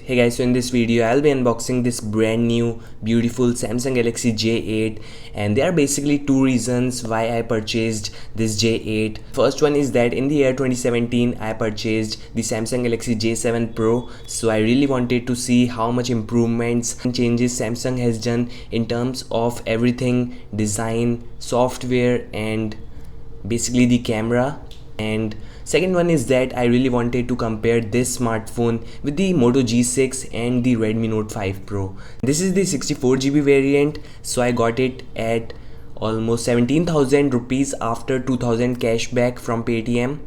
Hey guys, so in this video I'll be unboxing this brand new beautiful Samsung Galaxy J8, and there are basically two reasons why I purchased this J8. First one is that in the year 2017 I purchased the Samsung Galaxy J7 Pro, so I really wanted to see how much improvements and changes Samsung has done in terms of everything, design, software and basically the camera. And second one is that I really wanted to compare this smartphone with the Moto G6 and the Redmi Note 5 Pro. This is the 64GB variant, so I got it at almost 17,000 rupees after 2,000 cashback from Paytm.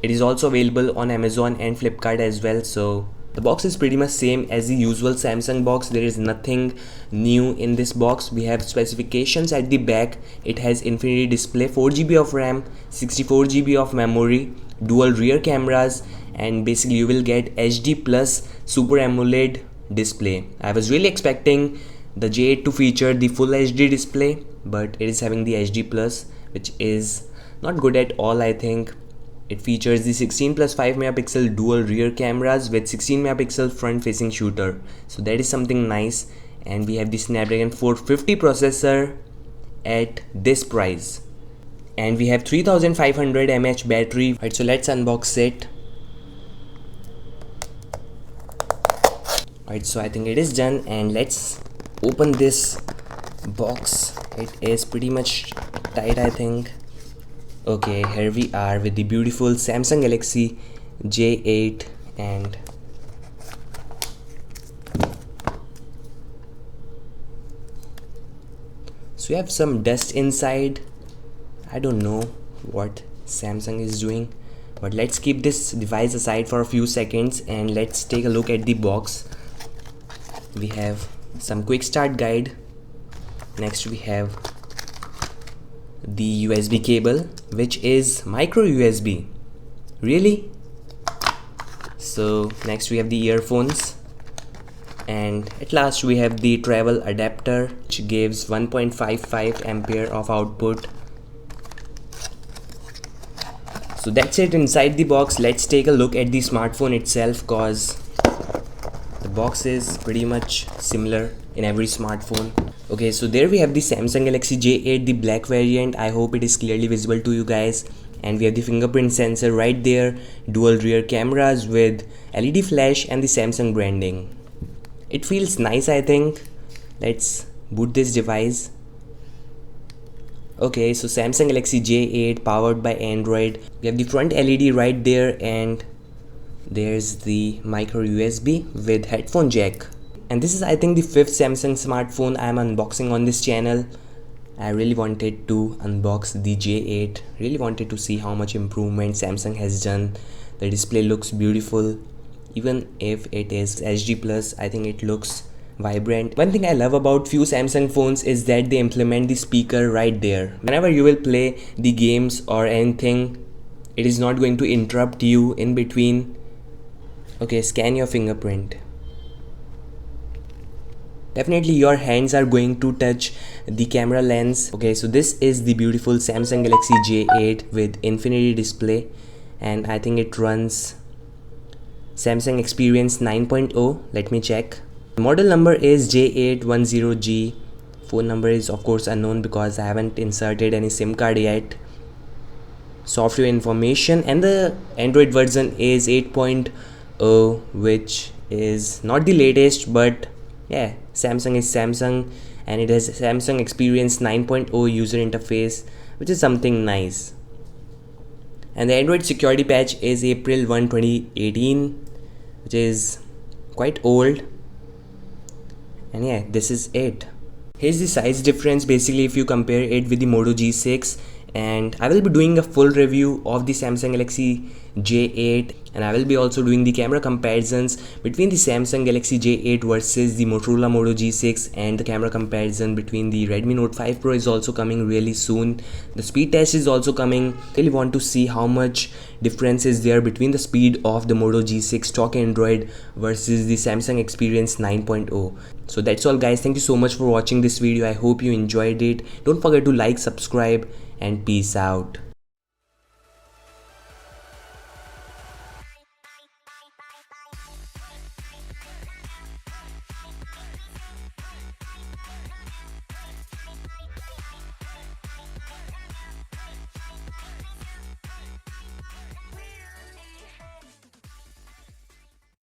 It is also available on Amazon and Flipkart as well. So the box is pretty much same as the usual Samsung box. There is nothing new in this box. We have specifications at the back. It has infinity display, 4GB of RAM, 64GB of memory, dual rear cameras, and basically you will get HD plus Super AMOLED display. I was really expecting the J8 to feature the full HD display, but it is having the HD plus, which is not good at all. I think it features the 16 plus 5 megapixel dual rear cameras with 16 megapixel front facing shooter, so that is something nice. And we have the Snapdragon 450 processor at this price, and we have 3500 mAh battery. Alright, so let's unbox it. Alright, so I think it is done, and let's open this box. It is pretty much tight, I think. Okay, here we are with the beautiful Samsung Galaxy J8, and so we have some dust inside. I don't know what Samsung is doing, but let's keep this device aside for a few seconds and let's take a look at the box. We have some quick start guide. Next we have the USB cable, which is micro USB. Really? So next we have the earphones, and at last we have the travel adapter, which gives 1.55 ampere of output. So that's it inside the box. Let's take a look at the smartphone itself, cause the box is pretty much similar in every smartphone. Okay, so there we have the Samsung Galaxy J8, the black variant. I hope it is clearly visible to you guys. And we have the fingerprint sensor right there, dual rear cameras with LED flash and the Samsung branding. It feels nice, I think. Let's boot this device. Okay, so Samsung Galaxy J8 powered by Android. We have the front LED right there, and there's the micro USB with headphone jack. And this is, I think, the fifth Samsung smartphone I am unboxing on this channel. I really wanted to unbox the J8. Really wanted to see how much improvement Samsung has done. The display looks beautiful. Even if it is HD plus, I think it looks vibrant. One thing I love about few Samsung phones is that they implement the speaker right there. Whenever you will play the games or anything, it is not going to interrupt you in between. Okay, scan your fingerprint. Definitely your hands are going to touch the camera lens. Okay, so this is the beautiful Samsung Galaxy J8 with infinity display, and I think it runs Samsung Experience 9.0. Let me check. The model number is J810G. Phone number is of course unknown because I haven't inserted any SIM card yet. Software information, and the Android version is 8.0, which is not the latest, but yeah, Samsung is Samsung, and it has Samsung Experience 9.0 user interface, which is something nice. And the Android security patch is April 1, 2018, which is quite old. And yeah, this is it. Here's the size difference basically if you compare it with the Moto G6, and I will be doing a full review of the Samsung Galaxy J8, and I will be also doing the camera comparisons between the Samsung Galaxy J8 versus the Motorola Moto G6, and the camera comparison between the Redmi Note 5 Pro is also coming really soon. The speed test is also coming. Really want to see how much difference is there between the speed of the Moto G6 stock Android versus the Samsung Experience 9.0. So that's all guys, thank you so much for watching this video. I hope you enjoyed it. Don't forget to like, subscribe, and peace out.